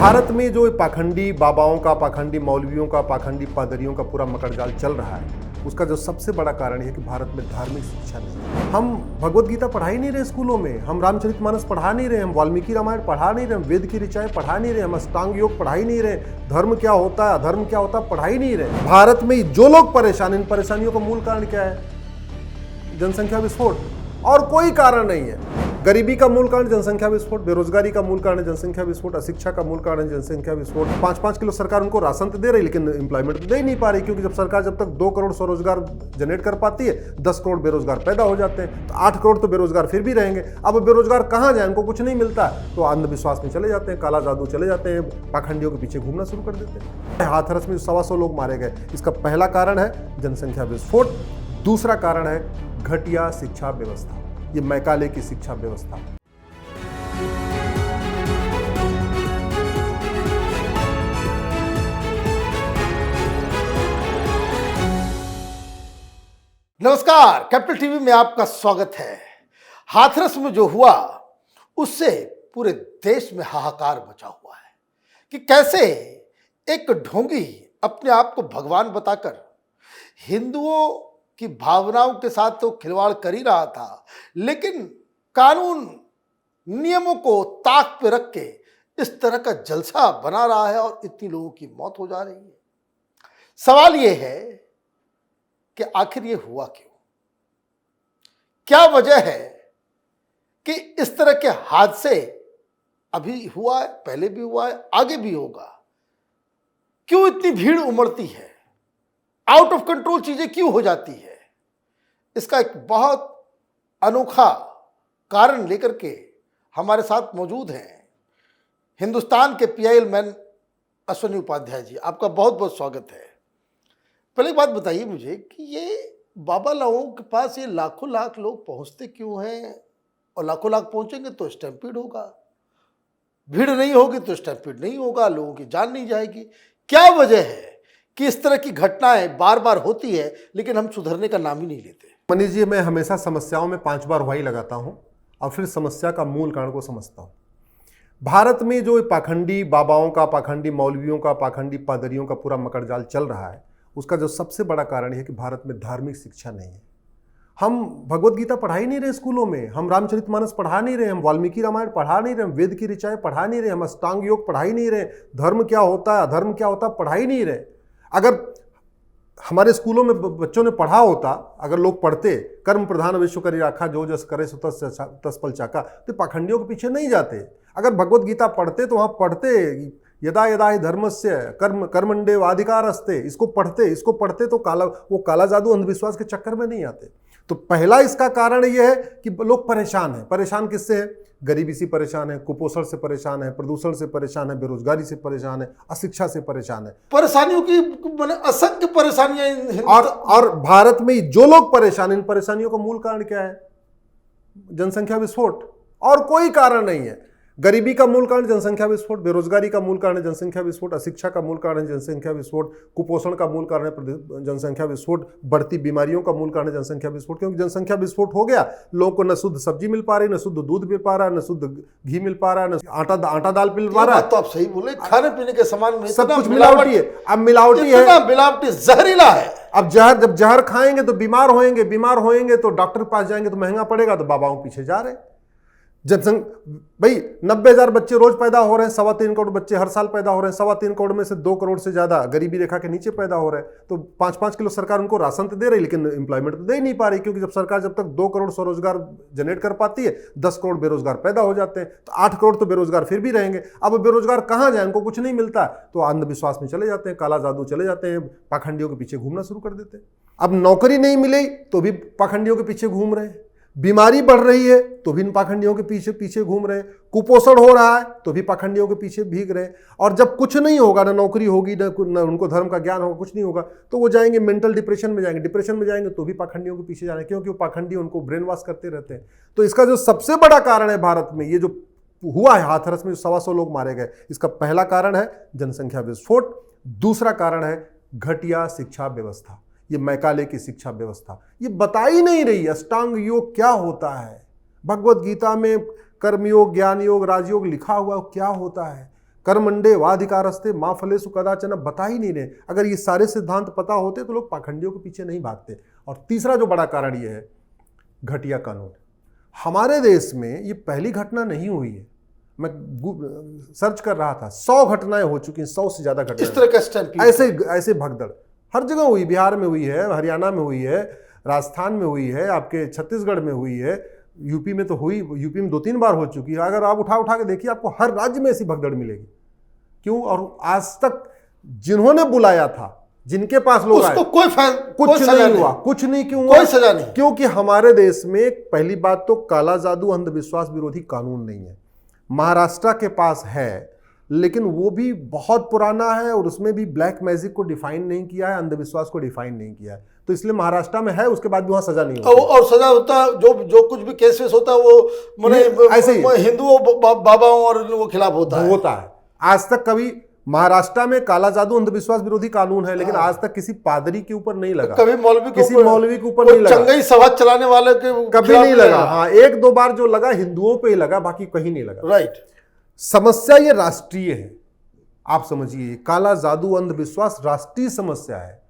भारत में जो पाखंडी बाबाओं का, पाखंडी मौलवियों का, पाखंडी पादरियों का पूरा मकड़जाल चल रहा है, उसका जो सबसे बड़ा कारण है कि भारत में धार्मिक शिक्षा नहीं है। हम भगवत गीता पढ़ा ही नहीं रहे स्कूलों में, हम रामचरितमानस पढ़ा नहीं रहे, हम वाल्मीकि रामायण पढ़ा नहीं रहे, हम वेद की ऋचाएं पढ़ा नहीं रहे, हम अष्टांग योग पढ़ा ही नहीं रहे, धर्म क्या होता है अधर्म क्या होता है पढ़ा ही नहीं रहे। भारत में जो लोग परेशान, इन परेशानियों का मूल कारण क्या है? जनसंख्या विस्फोट, और कोई कारण नहीं है। गरीबी का मूल कारण जनसंख्या विस्फोट, बेरोजगारी का मूल कारण जनसंख्या विस्फोट, अशिक्षा का मूल कारण जनसंख्या विस्फोट। 5-5 किलो सरकार उनको राशन तो दे रही, लेकिन एम्प्लॉयमेंट तो दे ही नहीं पा रही, क्योंकि जब सरकार जब तक 2 करोड़ स्वरोजगार जनरेट कर पाती है, 10 करोड़ बेरोजगार पैदा हो जाते हैं, तो 8 करोड़ तो बेरोजगार फिर भी रहेंगे। अब बेरोजगार कहाँ जाए, उनको कुछ नहीं मिलता, तो अंधविश्वास में चले जाते हैं, काला जादू चले जाते हैं, पाखंडियों के पीछे घूमना शुरू कर देते हैं। हाथरस में 125 लोग मारे गए, इसका पहला कारण है जनसंख्या विस्फोट, दूसरा कारण है घटिया शिक्षा व्यवस्था, ये मैकाले की शिक्षा व्यवस्था। नमस्कार, कैपिटल टीवी में आपका स्वागत है। हाथरस में जो हुआ उससे पूरे देश में हाहाकार मचा हुआ है कि कैसे एक ढोंगी अपने आप को भगवान बताकर हिंदुओं की भावनाओं के साथ तो खिलवाड़ कर ही रहा था, लेकिन कानून नियमों को ताक पे रख के इस तरह का जलसा बना रहा है और इतनी लोगों की मौत हो जा रही है। सवाल यह है कि आखिर ये हुआ क्यों? क्या वजह है कि इस तरह के हादसे अभी हुआ है, पहले भी हुआ है, आगे भी होगा? क्यों इतनी भीड़ उमड़ती है? आउट ऑफ कंट्रोल चीजें क्यों हो जाती है? इसका एक बहुत अनोखा कारण लेकर के हमारे साथ मौजूद हैं हिंदुस्तान के PIL मैन अश्विनी उपाध्याय जी। आपका बहुत बहुत स्वागत है। पहले बात बताइए मुझे कि ये बाबा लोगों के पास ये लाखों लाख लोग पहुंचते क्यों हैं? और लाखों लाख पहुंचेंगे तो स्टैम्पीड होगा, भीड़ नहीं होगी तो स्टैम्पीड नहीं होगा, लोगों की जान नहीं जाएगी। क्या वजह है कि इस तरह की घटनाएं बार बार होती है लेकिन हम सुधरने का नाम ही नहीं लेते? मनीष जी, मैं हमेशा समस्याओं में 5 बार वाई लगाता हूं और फिर समस्या का मूल कारण को समझता हूं। भारत में जो पाखंडी बाबाओं का, पाखंडी मौलवियों का, पाखंडी पादरियों का पूरा मकड़जाल चल रहा है, उसका जो सबसे बड़ा कारण है कि भारत में धार्मिक शिक्षा नहीं है। हम भगवत गीता पढ़ा ही नहीं रहे स्कूलों में, हम रामचरितमानस पढ़ा नहीं रहे, हम वाल्मीकि रामायण पढ़ा नहीं रहे, हम वेद की ऋचाएं पढ़ा नहीं रहे, हम अष्टांग योग पढ़ा ही नहीं रहे, धर्म क्या होता है अधर्म क्या होता है पढ़ा ही नहीं रहे। अगर हमारे स्कूलों में बच्चों ने पढ़ा होता, अगर लोग पढ़ते, कर्म प्रधान विश्व करी राखा जो जस करे सो तस फल चाका, तो पाखंडियों के पीछे नहीं जाते। अगर भगवत गीता पढ़ते तो वहाँ पढ़ते यदा यदा ही धर्मस्य कर्मण्डे अधिकारस्ते, इसको पढ़ते तो काला जादू अंधविश्वास के चक्कर में नहीं आते। तो पहला इसका कारण यह है कि लोग परेशान हैं। परेशान किससे है? गरीबी से परेशान है, कुपोषण से परेशान है, प्रदूषण से परेशान है, बेरोजगारी से परेशान है, अशिक्षा से परेशान है। परेशानियों की मैंने असंख्य परेशानियां और भारत में जो लोग परेशान, इन परेशानियों का मूल कारण क्या है? जनसंख्या विस्फोट, और कोई कारण नहीं है। गरीबी का मूल कारण जनसंख्या विस्फोट, बेरोजगारी का मूल कारण जनसंख्या विस्फोट, अशिक्षा का मूल कारण जनसंख्या विस्फोट, कुपोषण का मूल कारण जनसंख्या विस्फोट, बढ़ती बीमारियों का मूल कारण जनसंख्या विस्फोट। क्योंकि जनसंख्या विस्फोट हो गया, लोगों को न शुद्ध सब्जी मिल पा रही, न शुद्ध दूध मिल पा रहा, न शुद्ध घी मिल पा रहा, न आटा दाल मिल पा रहा। तो आप सही बोले, खाने पीने के सामान में सब कुछ मिलावटी है। अब मिलावटी है, मिलावटी जहरीला है। अब जब जहर खाएंगे तो बीमार होएंगे तो डॉक्टर के पास जाएंगे तो महंगा पड़ेगा, तो बाबाओं पीछे जा रहे। भाई 90,000 बच्चे रोज पैदा हो रहे हैं, 3.25 करोड़ बच्चे हर साल पैदा हो रहे हैं, 3.25 करोड़ में से 2 करोड़ से ज्यादा गरीबी रेखा के नीचे पैदा हो रहे हैं, तो 5-5 किलो सरकार उनको राशन तो दे रही, लेकिन एम्प्लॉयमेंट तो दे ही नहीं पा रही, क्योंकि जब सरकार जब तक 2 करोड़ स्वरोजगार जनरेट कर पाती है, 10 करोड़ बेरोजगार पैदा हो जाते हैं, तो 8 करोड़ तो बेरोजगार फिर भी रहेंगे। अब बेरोजगार कहाँ जाए, उनको कुछ नहीं मिलता, तो अंधविश्वास में चले जाते हैं, काला जादू चले जाते हैं, पाखंडियों के पीछे घूमना शुरू कर देते हैं। अब नौकरी नहीं मिली तो भी पाखंडियों के पीछे घूम रहे हैं, बीमारी बढ़ रही है तो भी पाखंडियों के पीछे घूम रहे हैं, कुपोषण हो रहा है तो भी पाखंडियों के पीछे भीग रहे हैं। और जब कुछ नहीं होगा, ना नौकरी होगी, न उनको धर्म का ज्ञान होगा, कुछ नहीं होगा, तो वो जाएंगे मेंटल डिप्रेशन में जाएंगे तो भी पाखंडियों के पीछे जाएंगे, क्योंकि वो पाखंडी उनको ब्रेन वॉश करते रहते हैं। तो इसका जो सबसे बड़ा कारण है भारत में, ये जो हुआ है हाथरस में 125 लोग मारे गए, इसका पहला कारण है जनसंख्या विस्फोट, दूसरा कारण है घटिया शिक्षा व्यवस्था, ये मैकाले की शिक्षा व्यवस्था। ये बता ही नहीं रही अष्टांग योग क्या होता है। भगवत गीता में कर्मयोग, ज्ञान योग, राजयोग लिखा हुआ क्या होता है। कर्मंडे वाधिकारस्ते माँ फलेषु कदाचन बता ही नहीं रहे। अगर ये सारे सिद्धांत पता होते तो लोग पाखंडियों के पीछे नहीं भागते। और तीसरा जो बड़ा कारण ये है, घटिया कानून। हमारे देश में ये पहली घटना नहीं हुई है। मैं सर्च कर रहा था, 100 घटनाएं हो चुकी हैं, 100 से ज्यादा घटनाएं इस तरह का स्टैंप ऐसे भगदड़ हर जगह हुई। बिहार में हुई है, हरियाणा में हुई है, राजस्थान में हुई है, आपके छत्तीसगढ़ में हुई है, यूपी में तो हुई, यूपी में 2-3 बार हो चुकी है। अगर आप उठा के देखिए, आपको हर राज्य में ऐसी भगदड़ मिलेगी। क्यों? और आज तक जिन्होंने बुलाया था, जिनके पास लोग आए, कुछ नहीं हुआ, कुछ नहीं। क्यों? कोई सजा नहीं। क्योंकि हमारे देश में पहली बात तो काला जादू अंधविश्वास विरोधी कानून नहीं है। महाराष्ट्र के पास है, लेकिन वो भी बहुत पुराना है और उसमें भी ब्लैक मैजिक को डिफाइन नहीं किया है, अंधविश्वास को डिफाइन नहीं किया है। तो इसलिए महाराष्ट्र में है, उसके बाद भी वहां सजा नहीं होती। और सजा होता, जो कुछ भी केस होता है वो माने ऐसे ही हिंदुओं बाबाओं और लोगों के खिलाफ होता है। आज तक कभी महाराष्ट्र में काला जादू अंधविश्वास विरोधी कानून है, लेकिन आज तक किसी पादरी के ऊपर नहीं लगा, कभी किसी मौलवी के ऊपर नहीं लगा, चंगई सभा चलाने वाले के कभी नहीं लगा। हाँ, 1-2 बार जो लगा हिंदुओं पे ही लगा, बाकी कहीं नहीं लगा। राइट। समस्या ये राष्ट्रीय है, आप समझिए। काला जादू अंधविश्वास राष्ट्रीय समस्या है,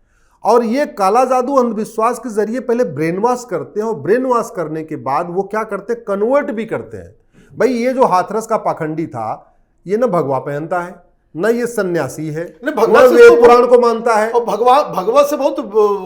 और ये काला जादू अंधविश्वास के जरिए पहले ब्रेन वॉश करते हैं, और ब्रेन वॉश करने के बाद वो क्या करते हैं, कन्वर्ट भी करते हैं। भाई ये जो हाथरस का पाखंडी था, ये न भगवा पहनता है, न ये सन्यासी है, न वेद पुराण को मानता है, और भगवा से बहुत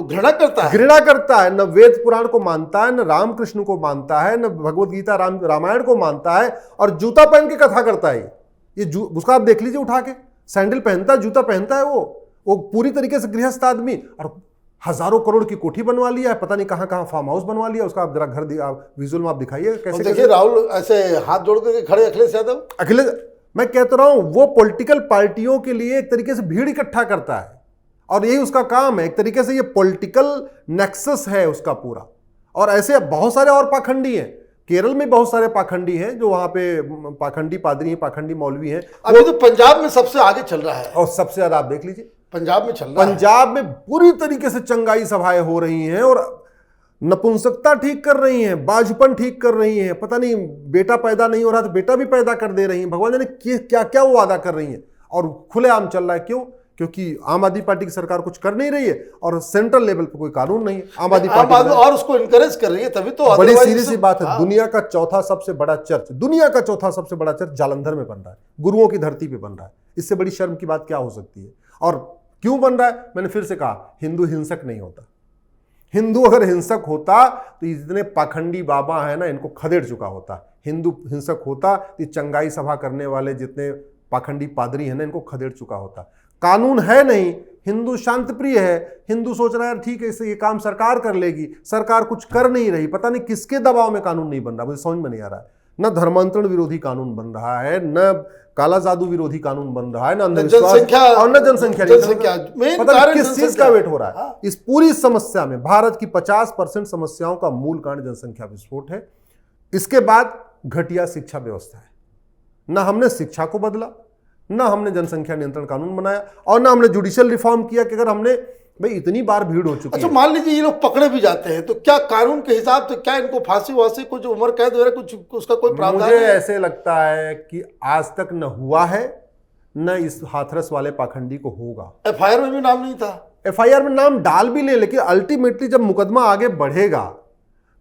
घृणा करता है। न वेद पुराण को मानता है, न रामकृष्ण को मानता है, न भगवत गीता रामायण को मानता है, और जूता पहन के कथा करता है। ये उसका आप देख लीजिए, उठा के सैंडल पहनता है, जूता पहनता है, वो पूरी तरीके से गृहस्थ आदमी, और हजारों करोड़ की कोठी बनवा लिया है, पता नहीं कहां कहां फार्म हाउस बनवा लिया उसका। आप जरा घर विजुअल में आप दिखाइए कैसे। देखिए राहुल ऐसे हाथ जोड़ करके खड़े, अखिलेश मैं कहता रहा हूं, वो पॉलिटिकल पार्टियों के लिए एक तरीके से भीड़ इकट्ठा करता है, और यही उसका काम है। एक तरीके से ये पॉलिटिकल नेक्सस है उसका पूरा। और ऐसे बहुत सारे और पाखंडी हैं, केरल में बहुत सारे पाखंडी हैं, जो वहां पे पाखंडी पादरी हैं, पाखंडी मौलवी हैं। अभी तो पंजाब में सबसे आगे चल रहा है, और सबसे ज्यादा आप देख लीजिए पंजाब में चल रहा है। पंजाब में पूरी तरीके से चंगाई सभाएं हो रही हैं, और नपुंसकता ठीक कर रही हैं, बाजपन ठीक कर रही हैं, पता नहीं बेटा पैदा नहीं हो रहा तो बेटा भी पैदा कर दे रही हैं, भगवान जाने क्या क्या वो वादा कर रही हैं, और खुलेआम चल रहा है। क्यों? क्योंकि आम आदमी पार्टी की सरकार कुछ कर नहीं रही है, और सेंट्रल लेवल पर कोई कानून नहीं है। आम आदमी पार्टी और उसको इनकरेज कर रही है, तभी तो। बड़ी सीधी सी बात है, दुनिया का चौथा सबसे बड़ा चर्च जालंधर में बन रहा है, गुरुओं की धरती पे बन रहा है। इससे बड़ी शर्म की बात क्या हो सकती है? और क्यों बन रहा है? मैंने फिर से कहा, हिंदू हिंसक नहीं होता। हिंदू अगर हिंसक होता तो जितने पाखंडी बाबा हैं ना, इनको खदेड़ चुका होता। हिंदू हिंसक होता तो चंगाई सभा करने वाले जितने पाखंडी पादरी हैं ना, इनको खदेड़ चुका होता। कानून है नहीं, हिंदू शांत प्रिय है, हिंदू सोच रहा है ठीक है इससे ये काम सरकार कर लेगी, सरकार कुछ कर नहीं रही, पता नहीं किसके दबाव में कानून नहीं बन रहा, मुझे समझ में नहीं आ रहा है। न धर्मांतरण विरोधी कानून बन रहा है, न काला जादू विरोधी कानून बन रहा है, न अंधविश्वास और न जनसंख्या। पता नहीं किस चीज का वेट हो रहा है। इस पूरी समस्या में भारत की 50% समस्याओं का मूल कारण जनसंख्या विस्फोट है। इसके बाद घटिया शिक्षा व्यवस्था है। न हमने शिक्षा को बदला, न हमने जनसंख्या नियंत्रण कानून बनाया, और न हमने जुडिशियल रिफॉर्म किया कि अगर हमने भाई इतनी बार भीड़ हो चुकी है। अच्छा मान लीजिए ये लोग पकड़े भी जाते हैं तो क्या कानून के हिसाब से क्या इनको फांसी वासी कुछ उम्र कैद वगैरह कुछ उसका कोई प्रावधान? मुझे ऐसे लगता है कि आज तक न हुआ है, न इस हाथरस वाले पाखंडी को होगा। एफआईआर में भी नाम नहीं था। एफआईआर में नाम डाल भी ले, लेकिन अल्टीमेटली जब मुकदमा आगे बढ़ेगा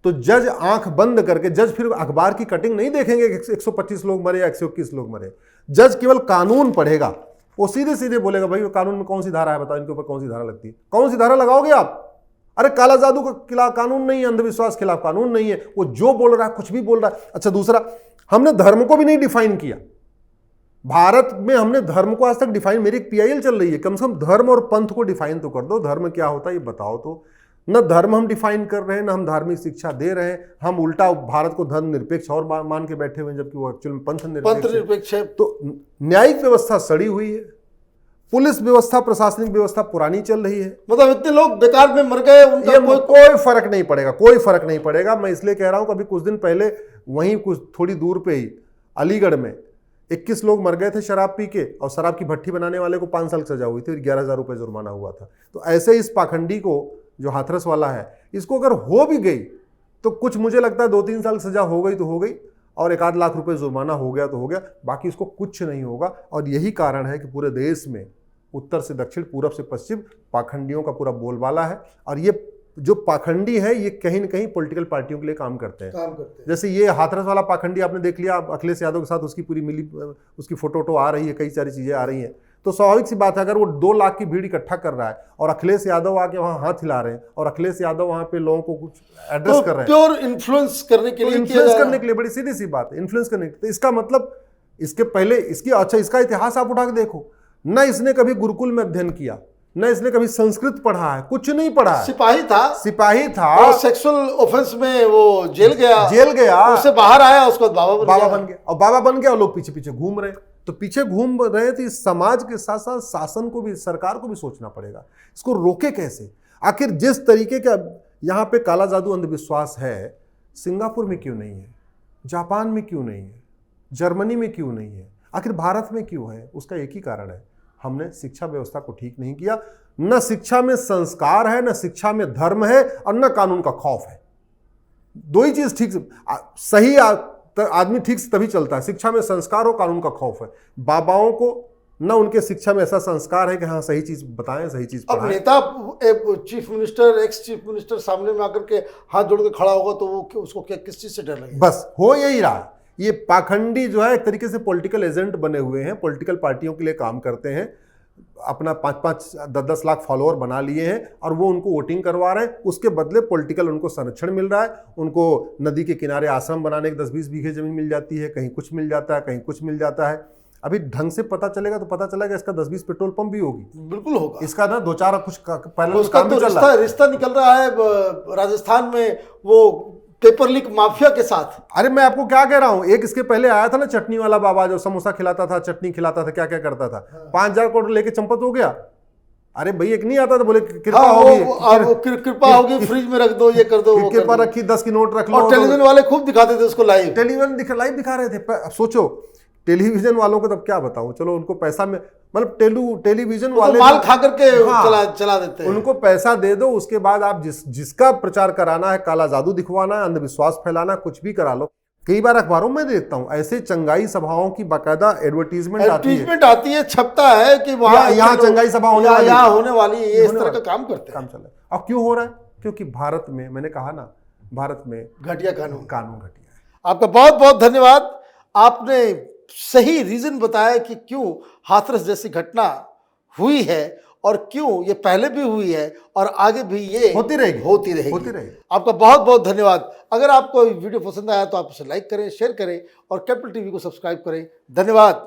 तो जज आंख बंद करके, जज फिर अखबार की कटिंग नहीं देखेंगे 125 लोग मरे या 121 लोग मरे। जज केवल कानून पढ़ेगा, वो सीधे सीधे बोलेगा भाई कानून में कौन सी धारा है, बताओ इनके ऊपर कौन सी धारा लगती है, कौन सी धारा लगाओगे आप? अरे काला जादू के खिलाफ कानून नहीं है, अंधविश्वास के खिलाफ कानून नहीं है, वो जो बोल रहा है कुछ भी बोल रहा है। अच्छा दूसरा, हमने धर्म को भी नहीं डिफाइन किया। भारत में हमने धर्म को आज तक डिफाइन, मेरी एक पीआईएल चल रही है, कम से कम धर्म और पंथ को डिफाइन तो कर दो। धर्म क्या होता है ये बताओ तो। न धर्म हम डिफाइन कर रहे हैं, न हम धार्मिक शिक्षा दे रहे हैं। हम उल्टा भारत को धर्म निरपेक्ष और मान के बैठे हुए हैं, जबकि वो एक्चुअल में पंथ निरपेक्ष है। तो न्यायिक व्यवस्था सड़ी हुई है, पुलिस व्यवस्था प्रशासनिक व्यवस्था पुरानी चल रही है। मतलब इतने लोग बेकार में मर गए, उनका कोई फर्क नहीं पड़ेगा, कोई फर्क नहीं पड़ेगा। मैं इसलिए कह रहा हूं, कभी कुछ दिन पहले वहीं कुछ थोड़ी दूर पे ही अलीगढ़ में 21 लोग मर गए थे शराब पी के, और शराब की भट्टी बनाने वाले को 5 साल सजा हुई थी और 11,000 रुपये जुर्माना हुआ था। तो ऐसे इस पाखंडी को, जो हाथरस वाला है, इसको अगर हो भी गई तो कुछ मुझे लगता है 2-3 साल सजा हो गई तो हो गई, और 1-8 लाख रुपए जुर्माना हो गया तो हो गया, बाकी इसको कुछ नहीं होगा। और यही कारण है कि पूरे देश में उत्तर से दक्षिण, पूरब से पश्चिम पाखंडियों का पूरा बोलबाला है। और ये जो पाखंडी है ये कहीं ना कहीं पॉलिटिकल पार्टियों के लिए काम करते हैं। जैसे ये हाथरस वाला पाखंडी आपने देख लिया, अखिलेश यादव के साथ उसकी पूरी मिली, उसकी फोटो आ रही है, कई सारी चीजें आ रही हैं। तो स्वाभाविक सी बात है, अगर वो 2 लाख की भीड़ इकट्ठा कर रहा है और अखिलेश यादव आके वहां हाथ हिला रहे हैं और अखिलेश यादव वहां पे लोगों को कुछ एड्रेस कर रहे हैं, प्योर इन्फ्लुएंस करने के लिए, इन्फ्लुएंस करने के लिए, बड़ी सीधी सी बात है, इन्फ्लुएंस करने के लिए। तो इसका मतलब इसके पहले इसका इतिहास आप उठा के देखो, न इसने कभी गुरुकुल में अध्ययन किया, न इसने कभी संस्कृत पढ़ा है, कुछ नहीं पढ़ा है। सिपाही था और सेक्सुअल ऑफेंस में वो जेल गया, उससे बाहर आया, उसको बाबा बन गया। और बाबा बन गया और लोग पीछे पीछे घूम रहे। तो पीछे घूम रहे थे, इस समाज के साथ साथ शासन को भी, सरकार को भी सोचना पड़ेगा, इसको रोके कैसे। आखिर जिस तरीके का यहाँ पे काला जादू अंधविश्वास है, सिंगापुर में क्यों नहीं है, जापान में क्यों नहीं है, जर्मनी में क्यों नहीं है, आखिर भारत में क्यों है? उसका एक ही कारण है, हमने शिक्षा व्यवस्था को ठीक नहीं किया। न शिक्षा में संस्कार है, न शिक्षा में धर्म है, और न कानून का खौफ है। दो ही चीज ठीक सही आदमी ठीक से तभी चलता है, शिक्षा में संस्कार हो, कानून का खौफ है। बाबाओं को न उनके शिक्षा में ऐसा संस्कार है कि हाँ सही चीज बताएं, सही चीज पढ़ाएं। अब नेता, chief minister, ex chief minister सामने में आकर के हाथ जोड़ के खड़ा होगा तो वो उसको क्या, किस चीज से डर लगेगा? बस हो यही रहा। ये पाखंडी जो है एक तरीके से पॉलिटिकल एजेंट बने हुए हैं, पॉलिटिकल पार्टियों के लिए काम करते हैं, अपना 5-5, 10-10 लाख फॉलोअर बना लिए हैं और वो उनको वोटिंग करवा रहे हैं। उसके बदले पॉलिटिकल उनको संरक्षण मिल रहा है। उनको नदी के किनारे आश्रम बनाने के 10-20 बीघे जमीन मिल जाती है, कहीं कुछ मिल जाता है, कहीं कुछ मिल जाता है। अभी ढंग से पता चलेगा तो पता चलेगा इसका 10-20 पेट्रोल पंप भी होगी, बिल्कुल होगा इसका ना 2-4 कुछ पहले उसका काम तो भी चल रहा है। रिश्ता निकल रहा है राजस्थान में वो पेपर लीक माफिया के साथ। अरे मैं आपको क्या कह रहा हूं, एक इसके पहले आया था ना चटनी वाला बाबा, जो समोसा खिलाता था, चटनी खिलाता था, क्या क्या करता था, 5,000 करोड़ लेके चंपत हो गया। अरे भाई एक नहीं आता था, बोले कृपा होगी, कृपा होगी, फ्रिज में रख दो, ये कर दो, वो कृपा रखी, 10 की नोट रख लो। और टेलीविजन वाले खूब दिखाते थे उसको लाइव, लाइव दिखा रहे थे। सोचो टेलीविजन वालों को तब क्या बताऊं, चलो उनको पैसा में, मतलब टेलीविजन वाले माल खा करके चला देते हैं, उनको पैसा दे दो, उसके बाद आप जिसका प्रचार कराना है, काला जादू दिखवाना है, अंधविश्वास फैलाना, कुछ भी करा लो। कई बार अखबारों में देखता हूं ऐसे चंगाई सभाओं की बाकायदा एडवर्टीजमेंट आती है, छपता है कि वहां यहाँ चंगाई सभा होने वाली, ये इस तरह का काम करते हैं। चल रहा है। अब क्यों हो रहा है? क्योंकि भारत में, मैंने कहा ना, भारत में घटिया कानून घटिया है। आपका बहुत बहुत धन्यवाद। आपने सही रीजन बताया कि क्यों हाथरस जैसी घटना हुई है और क्यों ये पहले भी हुई है और आगे भी ये होती रहेगी। आपका बहुत बहुत धन्यवाद। अगर आपको वीडियो पसंद आया तो आप इसे लाइक करें, शेयर करें और कैपिटल टीवी को सब्सक्राइब करें। धन्यवाद।